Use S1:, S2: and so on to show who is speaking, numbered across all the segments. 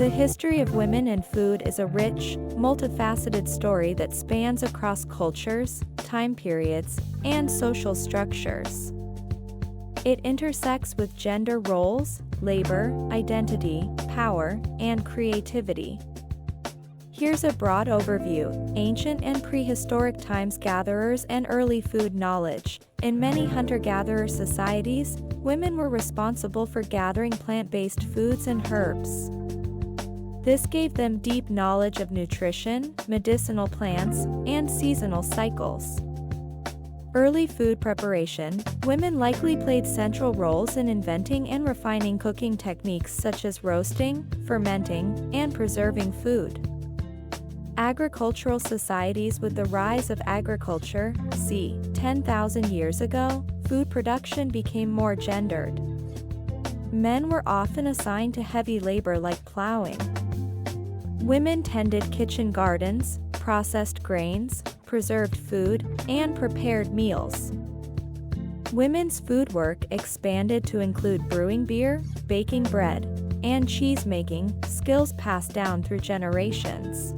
S1: The history of women in food is a rich, multifaceted story that spans across cultures, time periods, and social structures. It intersects with gender roles, labor, identity, power, and creativity. Here's a broad overview: ancient and prehistoric times, gatherers and early food knowledge. In many hunter-gatherer societies, women were responsible for gathering plant-based foods and herbs. This gave them deep knowledge of nutrition, medicinal plants, and seasonal cycles. Early food preparation: women likely played central roles in inventing and refining cooking techniques such as roasting, fermenting, and preserving food. Agricultural societies: with the rise of agriculture, c. 10,000 years ago, food production became more gendered. Men were often assigned to heavy labor like plowing. Women tended kitchen gardens, processed grains, preserved food, and prepared meals. Women's food work expanded to include brewing beer, baking bread, and cheese-making, skills passed down through generations.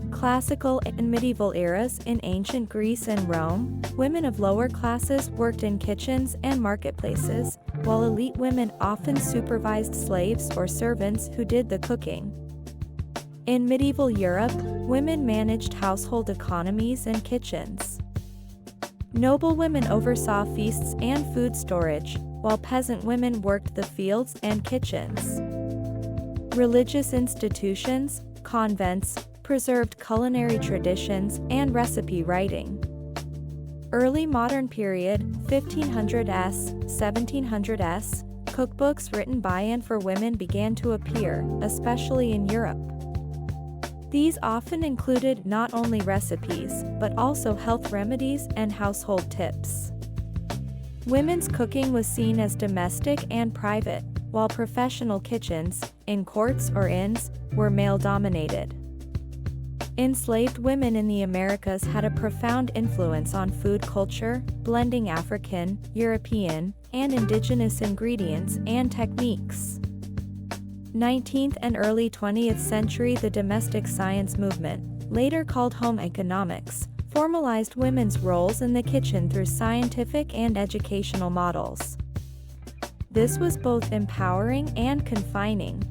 S1: Classical and medieval eras: in ancient Greece and Rome, women of lower classes worked in kitchens and marketplaces, while elite women often supervised slaves or servants who did the cooking. In medieval Europe, women managed household economies and kitchens. Noble women oversaw feasts and food storage, while peasant women worked the fields and kitchens. Religious institutions, convents, preserved culinary traditions and recipe writing. Early modern period, 1500s, 1700s, cookbooks written by and for women began to appear, especially in Europe. These often included not only recipes, but also health remedies and household tips. Women's cooking was seen as domestic and private, while professional kitchens, in courts or inns, were male-dominated. Enslaved women in the Americas had a profound influence on food culture, blending African, European, and indigenous ingredients and techniques. 19th and early 20th century: the domestic science movement, later called home economics, formalized women's roles in the kitchen through scientific and educational models. This was both empowering and confining.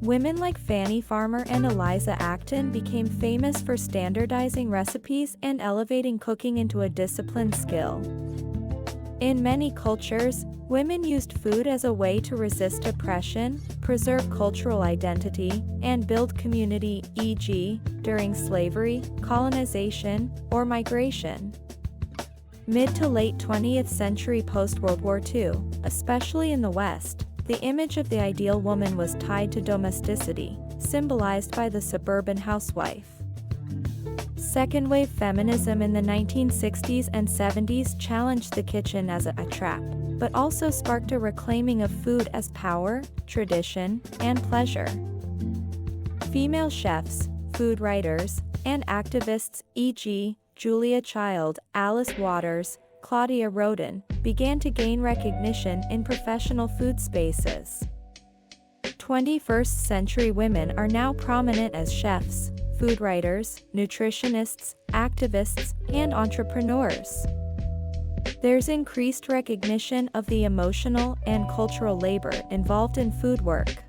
S1: Women like Fanny Farmer and Eliza Acton became famous for standardizing recipes and elevating cooking into a disciplined skill. In many cultures, women used food as a way to resist oppression, preserve cultural identity, and build community, e.g., during slavery, colonization, or migration. Mid to late 20th century: post-World War II, especially in the West, the image of the ideal woman was tied to domesticity, symbolized by the suburban housewife. Second-wave feminism in the 1960s and 70s challenged the kitchen as a trap, but also sparked a reclaiming of food as power, tradition, and pleasure. Female chefs, food writers, and activists, e.g., Julia Child, Alice Waters, Claudia Roden, began to gain recognition in professional food spaces. 21st century women are now prominent as chefs, food writers, nutritionists, activists, and entrepreneurs. There's increased recognition of the emotional and cultural labor involved in food work.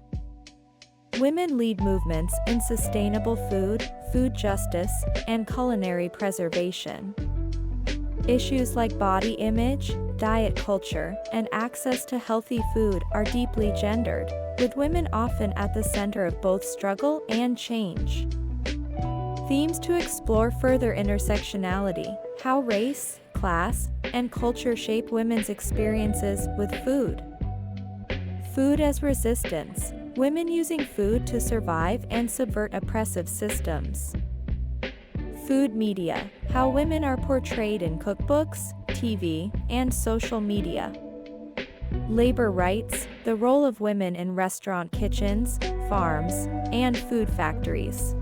S1: Women lead movements in sustainable food, food justice, and culinary preservation. Issues like body image, diet culture, and access to healthy food are deeply gendered, with women often at the center of both struggle and change. Themes to explore further: intersectionality, how race, class, and culture shape women's experiences with food. Food as resistance, women using food to survive and subvert oppressive systems. Food media, how women are portrayed in cookbooks, TV, and social media. Labor rights, the role of women in restaurant kitchens, farms, and food factories.